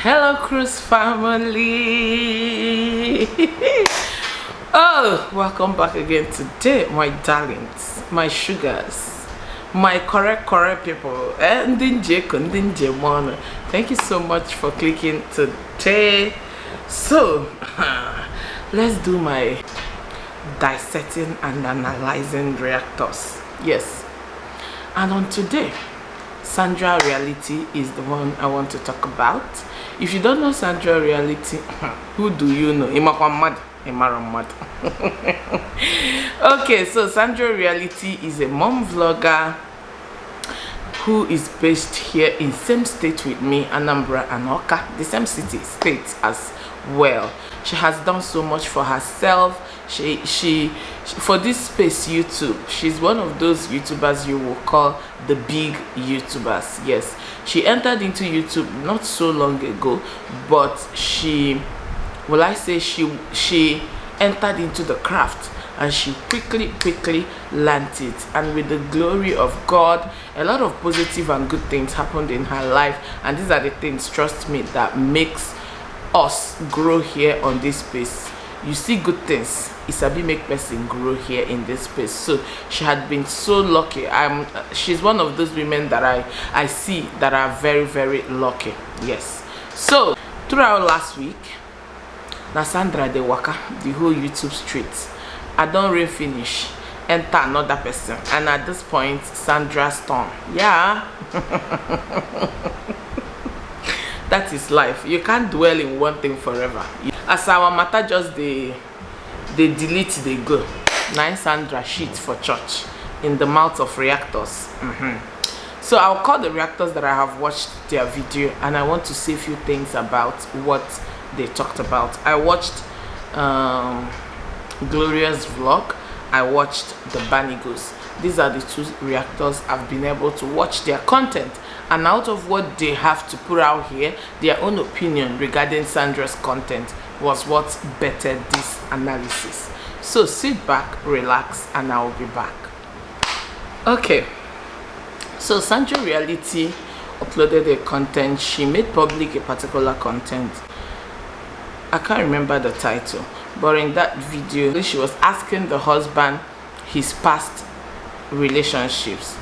Hello, Cruise family. Oh, welcome back again today, my darlings, my sugars, my correct people, and thank you so much for clicking today. So let's do my dissecting and analyzing reactors. Yes, and on today, Sandra reality is the one I want to talk about. If you don't know Sandra reality, who do you know? Okay, so Sandra reality is a mom vlogger who is based here in same state with me, Anambra and Oka, the same city state as well. She has done so much for herself. She for this space YouTube, she's one of those YouTubers you will call the big YouTubers. Yes, she entered into YouTube not so long ago, but she entered into the craft and she quickly learned it, and with the glory of God, a lot of positive and good things happened in her life, and these are the things, trust me, that makes us grow here on this space. You see good things, it's a bit make person grow here in this space. So she had been so lucky. She's one of those women that I see that are very lucky. Yes. So throughout last week, na Sandra de waka the whole YouTube street. I don't really finish, enter another person, and at this point Sandra's turn. Yeah. That is life. You can't dwell in one thing forever. As our matter just they delete, they go. Nine Sandra shit for church in the mouth of reactors. So I'll call the reactors that I have watched their video, and I want to say a few things about what they talked about. I watched Gloria's vlog. I watched the Banigos. These are the two reactors I've been able to watch their content, and out of what they have to put out here, their own opinion regarding Sandra's content was what bettered this analysis. So sit back, relax, and I'll be back. Okay, so Sandra reality uploaded a content. She made public a particular content. I can't remember the title, but in that video she was asking the husband his past relationships,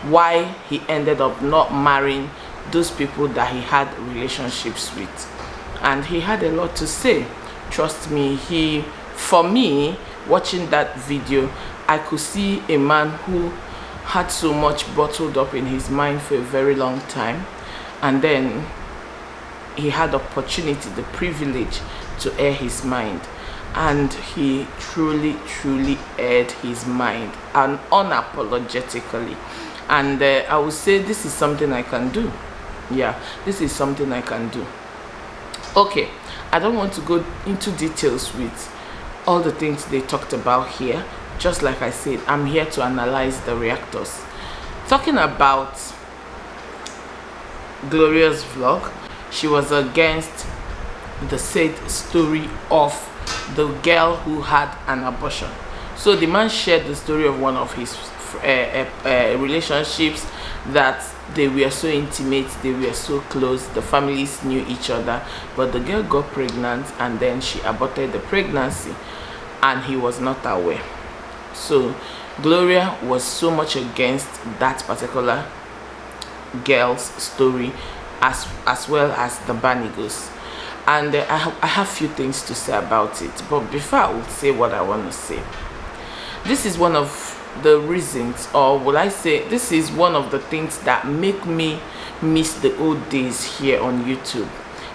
why he ended up not marrying those people that he had relationships with, and he had a lot to say. Trust me, for me, watching that video, I could see a man who had so much bottled up in his mind for a very long time, and then he had opportunity, the privilege to air his mind, and he truly aired his mind, and unapologetically. And I would say this is something I can do. Yeah, this is something I can do. Okay, I don't want to go into details with all the things they talked about here. Just like I said, I'm here to analyze the reactors. Talking about Gloria's vlog, she was against the said story of the girl who had an abortion. So the man shared the story of one of his relationships, that they were so intimate, they were so close, the families knew each other, but the girl got pregnant and then she aborted the pregnancy and he was not aware. So Gloria was so much against that particular girl's story, as well as the Banigos. And I have few things to say about it, but before I would say what I want to say, this is one of the reasons, or will I say, this is one of the things that make me miss the old days here on YouTube.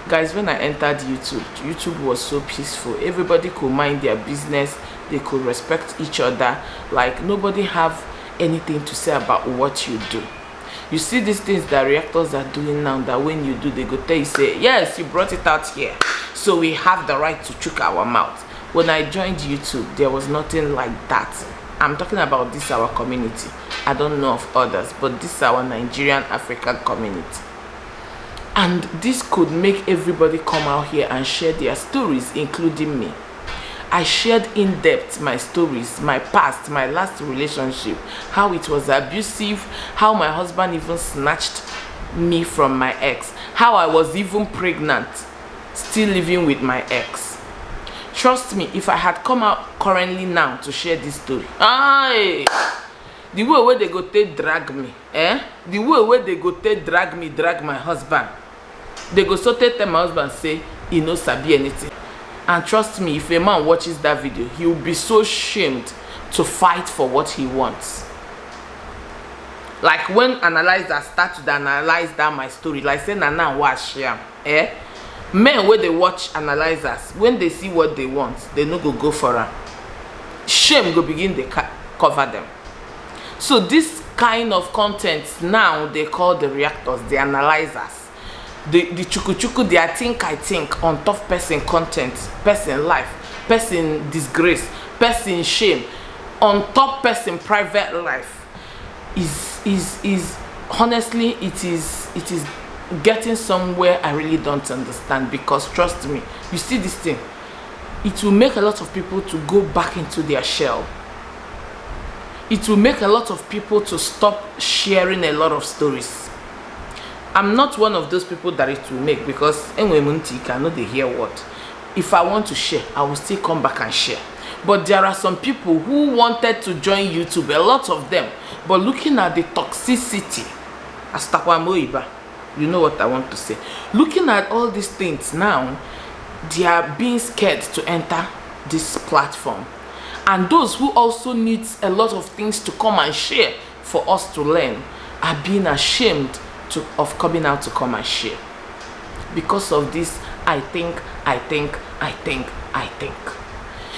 Guys, when I entered YouTube was so peaceful. Everybody could mind their business, they could respect each other, like nobody have anything to say about what you do. You see these things that reactors are doing now, that when you do, they go tell you, say, yes, you brought it out here, so we have the right to choke our mouth. When I joined YouTube, there was nothing like that. I'm talking about this our community. I don't know of others, but this is our Nigerian African community. And this could make everybody come out here and share their stories, including me. I shared in depth my stories, my past, my last relationship, how it was abusive, how my husband even snatched me from my ex, how I was even pregnant, still living with my ex. Trust me, if I had come out currently now to share this story, the way where they go take drag me, the way where they go take drag my husband, they go so tell my husband say he no sabi anything. And trust me, if a man watches that video, he will be so shamed to fight for what he wants. Like when analyzers start to analyze that my story, like say Nana was share, men where they watch analyzers, when they see what they want, they no go for her. Shame go begin they cover them. So this kind of content now they call the reactors, the analyzers, the chuku, they I think on top person content, person life, person disgrace, person shame, on top person private life is honestly it is getting somewhere I really don't understand. Because trust me, you see this thing, it will make a lot of people to go back into their shell. It will make a lot of people to stop sharing a lot of stories. I'm not one of those people that it will make, because anyway, I know they hear what. If I want to share, I will still come back and share. But there are some people who wanted to join YouTube, a lot of them, but looking at the toxicity, you know what I want to say. Looking at all these things now, they are being scared to enter this platform. And those who also need a lot of things to come and share for us to learn are being ashamed of coming out to come and share. Because of this, I think.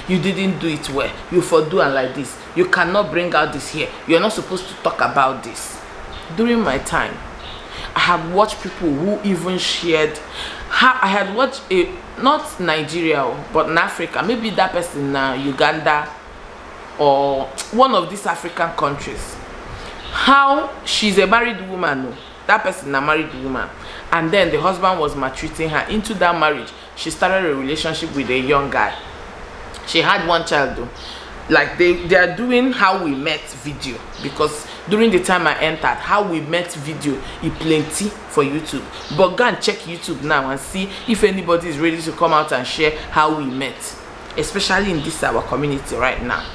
You didn't do it well. You for do it like this. You cannot bring out this here. You're not supposed to talk about this. During my time, I have watched people who even shared. I had watched not Nigeria, but in Africa. Maybe that person in Uganda or one of these African countries. How she's a married woman. That person a married woman, and then the husband was maltreating her. Into that marriage, she started a relationship with a young guy. She had one child though. Like they are doing how we met video, because during the time I entered, how we met video is plenty for YouTube. But go and check YouTube now and see if anybody is ready to come out and share how we met, especially in this our community right now.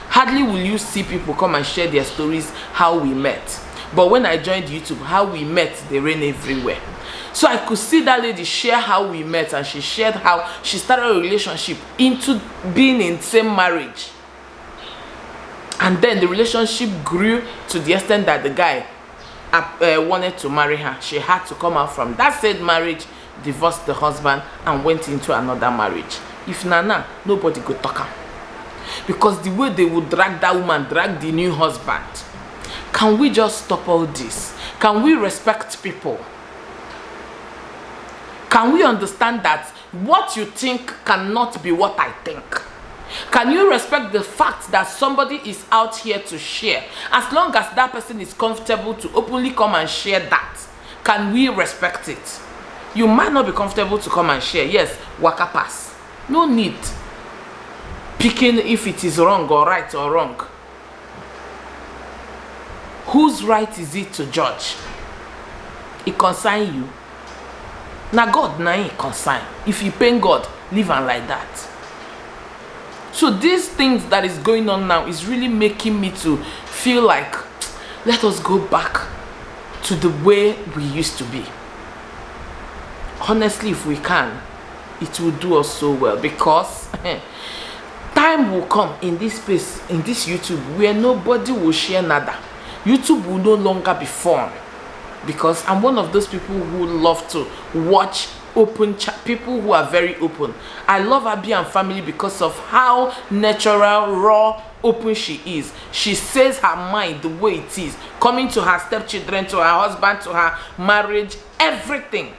Hardly will you see people come and share their stories how we met. But when I joined YouTube, how we met, they ran everywhere. So I could see that lady share how we met, and she shared how she started a relationship into being in same marriage. And then the relationship grew to the extent that the guy wanted to marry her. She had to come out from that said marriage, divorced the husband, and went into another marriage. If Nana, nobody could talk her. Because the way they would drag that woman, drag the new husband. Can we just stop all this? Can we respect people? Can we understand that what you think cannot be what I think? Can you respect the fact that somebody is out here to share? As long as that person is comfortable to openly come and share that, can we respect it? You might not be comfortable to come and share. Yes, waka pass. No need picking if it is wrong or right or wrong. Whose right is it to judge? It concerns you. Now God na it concern. If you pain God, live on like that. So these things that is going on now is really making me to feel like, let us go back to the way we used to be. Honestly, if we can, it will do us so well, because time will come in this space, in this YouTube, where nobody will share nada. YouTube will no longer be fun, because I'm one of those people who love to watch open people who are very open. I love Abby and family because of how natural, raw, open she is. She says her mind the way it is, coming to her stepchildren, to her husband, to her marriage, everything.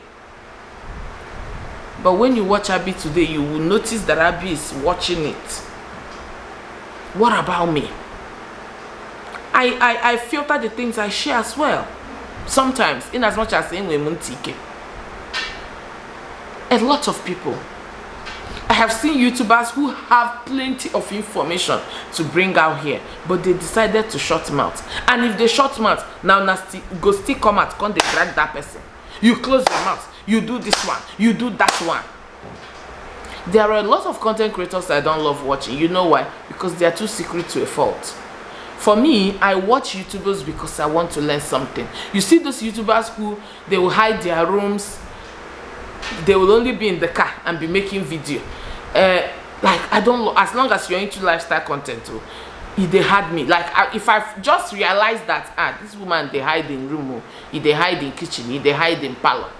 But when you watch Abby today, you will notice that Abby is watching it. What about me? I filter the things I share as well. Sometimes, in as much as saying we muntike. A lot of people. I have seen YouTubers who have plenty of information to bring out here, but they decided to shut mouth. And if they shut mouth, now go still come out, come they drag that person. You close your mouth, you do this one, you do that one. There are a lot of content creators I don't love watching. You know why? Because they are too secret to a fault. For me, I watch YouTubers because I want to learn something. You see those YouTubers who they will hide their rooms, they will only be in the car and be making video. Like, I don't, as long as you're into lifestyle content, they had me. Like, if I just realized that this woman, they hide in room, they hide in kitchen, they hide in parlor.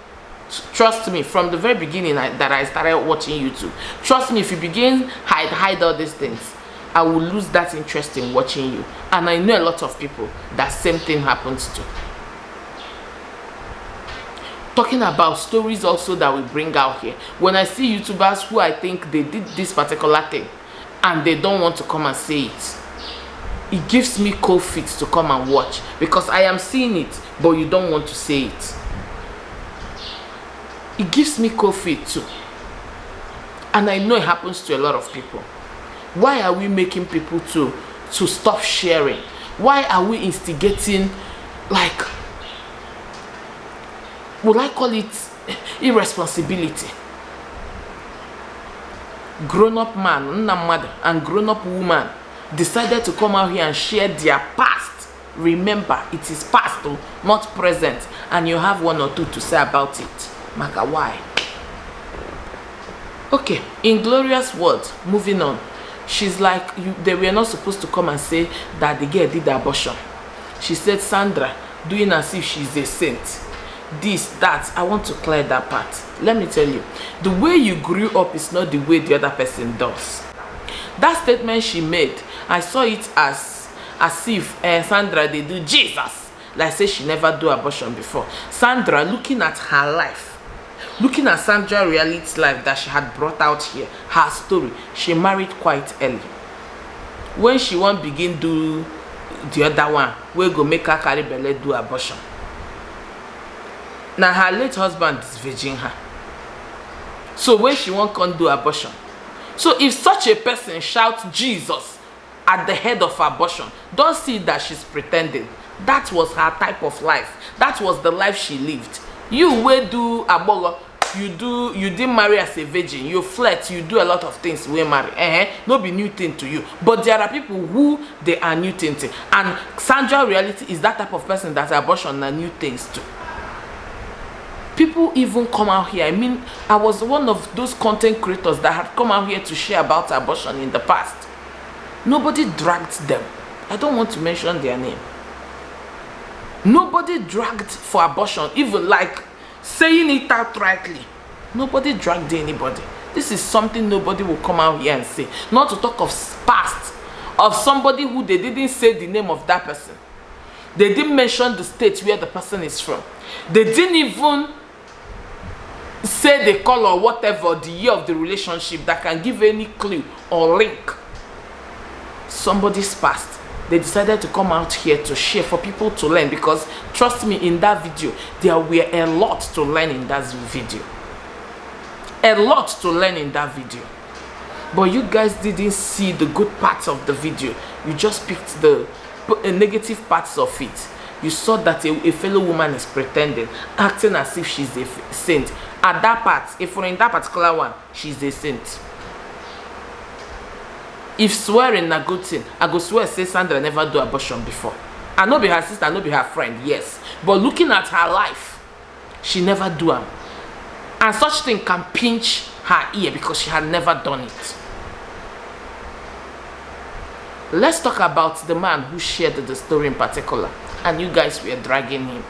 Trust me, from the very beginning that I started watching YouTube, trust me, if you begin hide all these things, I will lose that interest in watching you. And I know a lot of people that same thing happens to. Talking about stories also that we bring out here, when I see YouTubers who I think they did this particular thing and they don't want to come and say it gives me cold feet to come and watch, because I am seeing it but you don't want to say it. It gives me cold feet too, and I know it happens to a lot of people. Why are we making people to stop sharing? Why are we instigating, like, would I call it irresponsibility? Grown-up man and grown-up woman decided to come out here and share their past. Remember, it is past, not present, and you have one or two to say about it. Maka, why? Okay, in Gloria's words, moving on, she's like, they were not supposed to come and say that the girl did the abortion. She said, Sandra, doing as if she's a saint. This, that. I want to clear that part. Let me tell you, the way you grew up is not the way the other person does. That statement she made, I saw it as if Sandra, they do Jesus. Like, say she never do abortion before. Sandra, looking at her life, looking at Sandra's reality life that she had brought out here, her story, she married quite early. When she won't begin do the other one, we go make her carry belle do abortion. Now her late husband is virgin her. So when she won't come do abortion. So if such a person shouts Jesus at the head of abortion, don't see that she's pretending. That was her type of life. That was the life she lived. You will do abortion. You didn't marry as a virgin, you flirt, you do a lot of things we marry. No be new thing to you. But there are people who they are new thing to. And Sandra reality is that type of person that abortion are new things to. People even come out here. I mean, I was one of those content creators that had come out here to share about abortion in the past. Nobody dragged them. I don't want to mention their name. Nobody dragged for abortion, even like saying it outrightly. Nobody dragged anybody. This is something nobody will come out here and say. Not to talk of past, of somebody who they didn't say the name of that person. They didn't mention the state where the person is from. They didn't even say the color or whatever, the year of the relationship that can give any clue or link. Somebody's past. They decided to come out here to share for people to learn, because trust me, in that video there were a lot to learn in that video. A lot to learn in that video. But you guys didn't see the good parts of the video. You just picked the negative parts of it. You saw that a fellow woman is pretending, acting as if she's a saint. At that part, if we're in that particular one, she's a saint. If swearing a good thing, I go swear say Sandra never do abortion before. I know be her sister, I know be her friend, yes. But looking at her life, she never do them. And such thing can pinch her ear because she had never done it. Let's talk about the man who shared the story in particular. And you guys were dragging him.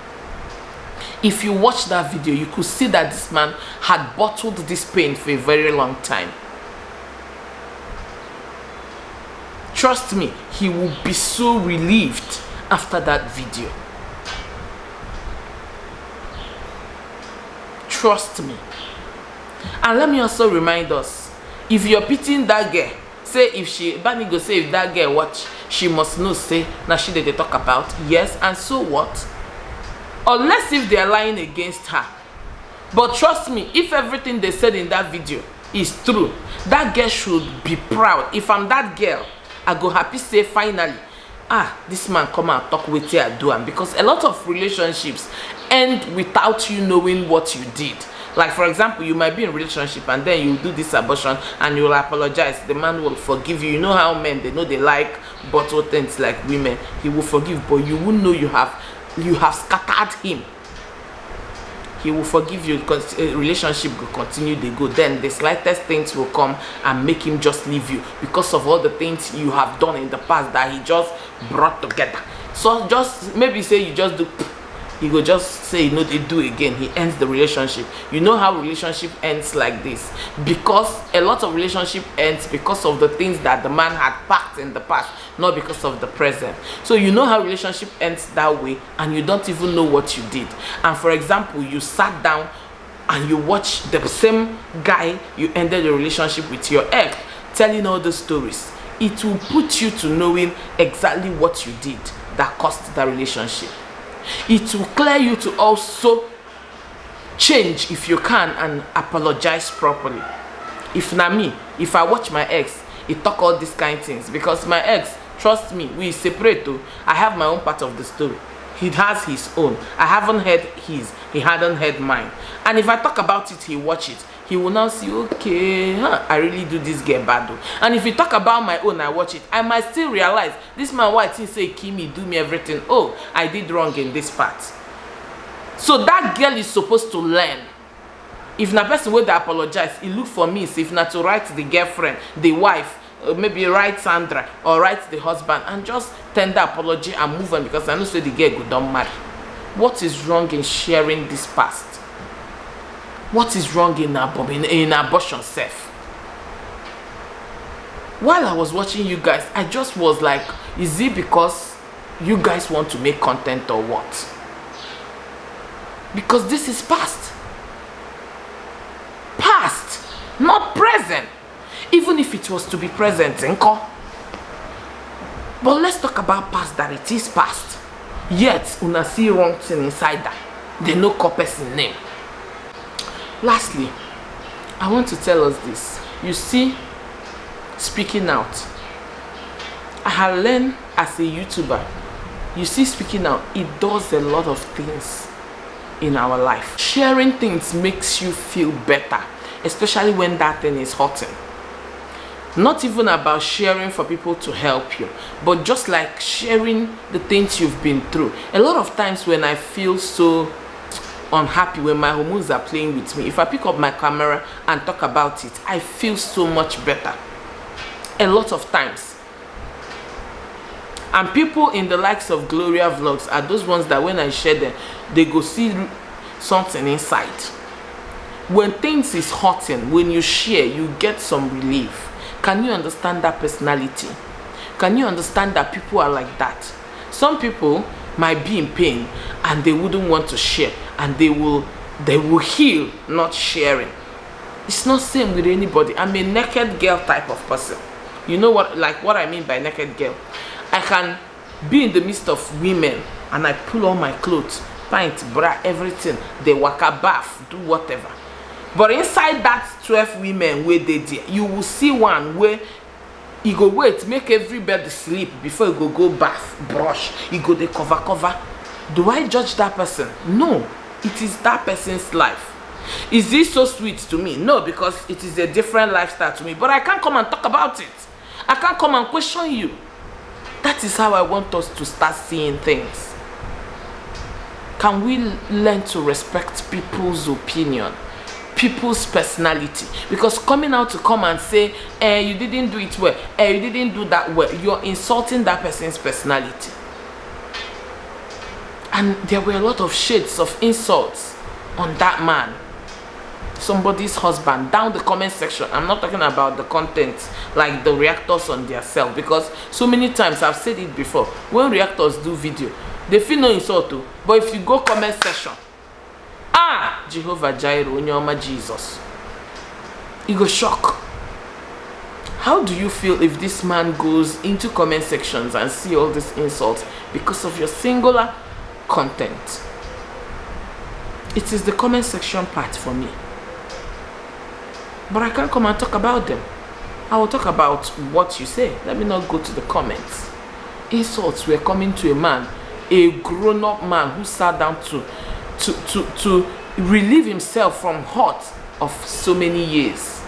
If you watch that video, you could see that this man had bottled this pain for a very long time. Trust me, he will be so relieved after that video. Trust me. And let me also remind us, if you're pitying that girl, say if she, Bani go say if that girl watch, she must know, say, now she did they talk about, yes, and so what? Unless if they are lying against her. But trust me, if everything they said in that video is true, that girl should be proud. If I'm that girl, I go happy say finally, this man come and talk with you, I do am. Because a lot of relationships end without you knowing what you did. Like for example, you might be in a relationship and then you do this abortion and you will apologize. The man will forgive you. You know how men, they know they like bottle things like women. He will forgive, but you won't know you have scattered him. He will forgive you because a relationship will continue to go. Then the slightest things will come and make him just leave you because of all the things you have done in the past that he just brought together. So just maybe say you just do, he will just say, you know, they do again. He ends the relationship. You know how relationship ends like this? Because a lot of relationship ends because of the things that the man had packed in the past, not because of the present. So you know how relationship ends that way, and you don't even know what you did. And for example, you sat down and you watched the same guy you ended the relationship with, your ex, telling all the stories. It will put you to knowing exactly what you did that caused the relationship. It will clear you to also change if you can and apologize properly. If na me, if I watch my ex, he talk all these kind of things, because my ex, trust me, we separate too. I have my own part of the story. He has his own. I haven't heard his. He hadn't heard mine. And if I talk about it, he watch it. He will now see, okay, I really do this girl bad though. And if you talk about my own, I watch it, I might still realize, this man, why he say, Kimi, do me everything. Oh, I did wrong in this part. So that girl is supposed to learn. If na person wey dey apologize, he look for me, so if na to write the girlfriend, the wife, maybe write Sandra or write the husband and just tender apology and move on, because I know say the girl go don marry. What is wrong in sharing this past? What is wrong in abortion self? While I was watching you guys, I just was like, is it because you guys want to make content or what? Because this is past. Past, not present. Even if it was to be present, Nko. But let's talk about past, that it is past. Yet, una see wrong thing inside that. They no call person name. Lastly, I want to tell us this. You see, speaking out. I have learned as a YouTuber, you see, speaking out, it does a lot of things in our life. Sharing things makes you feel better, especially when that thing is hurting. Not even about sharing for people to help you, but just like sharing the things you've been through. A lot of times when I feel so unhappy, when my hormones are playing with me, if I pick up my camera and talk about it, I feel so much better. A lot of times. And people in the likes of Gloria Vlogs are those ones that when I share them, they go see something inside. When things is hurting, when you share, you get some relief. Can you understand that personality? Can you understand that people are like that? Some people might be in pain and they wouldn't want to share, and they will heal not sharing. It's not same with anybody. I'm a naked girl type of person. You know what I mean by naked girl? I can be in the midst of women and I pull on my clothes, pint, bra, everything. They waka bath, do whatever. But inside that 12 women where they there, you will see one where he go wait, make everybody sleep before he go bath, brush. He go they cover. Do I judge that person? No. It is that person's life. Is this so sweet to me? No, because it is a different lifestyle to me. But I can't come and talk about it. I can't come and question you. That is how I want us to start seeing things. Can we learn to respect people's opinion, people's personality? Because coming out to come and say, you didn't do it well, you didn't do that well, you're insulting that person's personality. And there were a lot of shades of insults on that man, somebody's husband, down the comment section. I'm not talking about the content, like the reactors on their self, because so many times I've said it before, when reactors do video, they feel no insult too. But if you go comment section, Jehovah Jireh, Onyoma Jesus, you go shock. How do you feel if this man goes into comment sections and see all these insults because of your singular content? It is the comment section part for me. but I can't come and talk about them. I will talk about what you say. Let me not go to the comments. Insults were coming to a man, a grown-up man who sat down to relieve himself from hurt of so many years,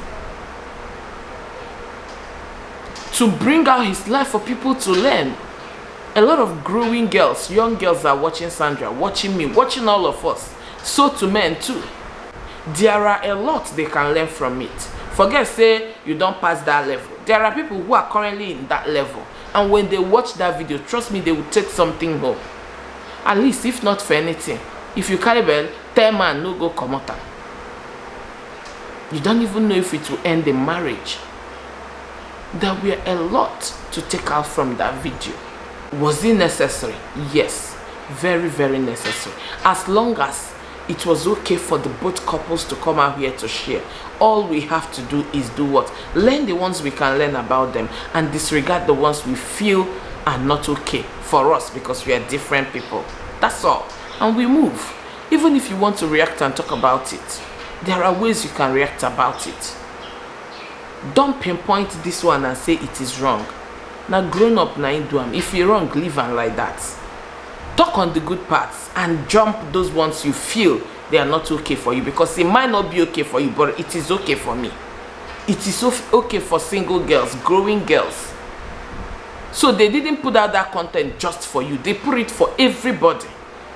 to bring out his life for people to learn. A lot of growing girls, young girls are watching Sandra, watching me, watching all of us. So to men too. There are a lot they can learn from it. Forget say you don't pass that level. There are people who are currently in that level, and when they watch that video, trust me, they will take something home. At least, if not for anything, if you carry bell, tell man no go come out. You don't even know if it will end the marriage. There were a lot to take out from that video. Was it necessary? Yes, very, very necessary. As long as it was okay for the both couples to come out here to share. All we have to do is do what? Learn the ones we can learn about them and disregard the ones we feel are not okay for us because we are different people. That's all. And we move. Even if you want to react and talk about it, there are ways you can react about it. Don't pinpoint this one and say it is wrong. Now grown up na do am. If you're wrong, leave am like that. Talk on the good parts and jump those ones you feel they are not okay for you, because it might not be okay for you, but it is okay for me. It is okay for single girls, growing girls. So they didn't put out that content just for you. They put it for everybody.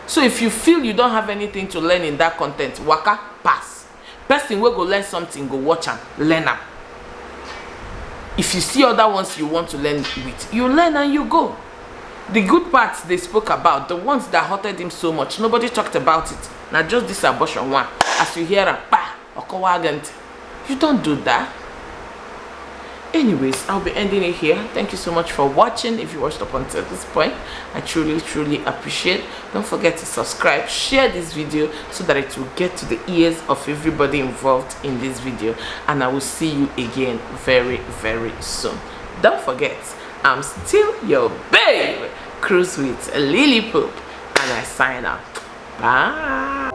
So if you feel you don't have anything to learn in that content, waka, pass. Person will go learn something, go watch am, learn am. If you see other ones you want to learn with, you learn and you go. The good parts they spoke about, the ones that hurted him so much, nobody talked about it. Now just this abortion one, as you hear a you don't do that. Anyways, I'll be ending it here. Thank you so much for watching. If you watched up until this point, I truly appreciate. Don't forget to subscribe, share this video so that it will get to the ears of everybody involved in this video, and I will see you again very, very soon. Don't forget, I'm still your babe, Cruise with Lily Poop, and I sign out. Bye.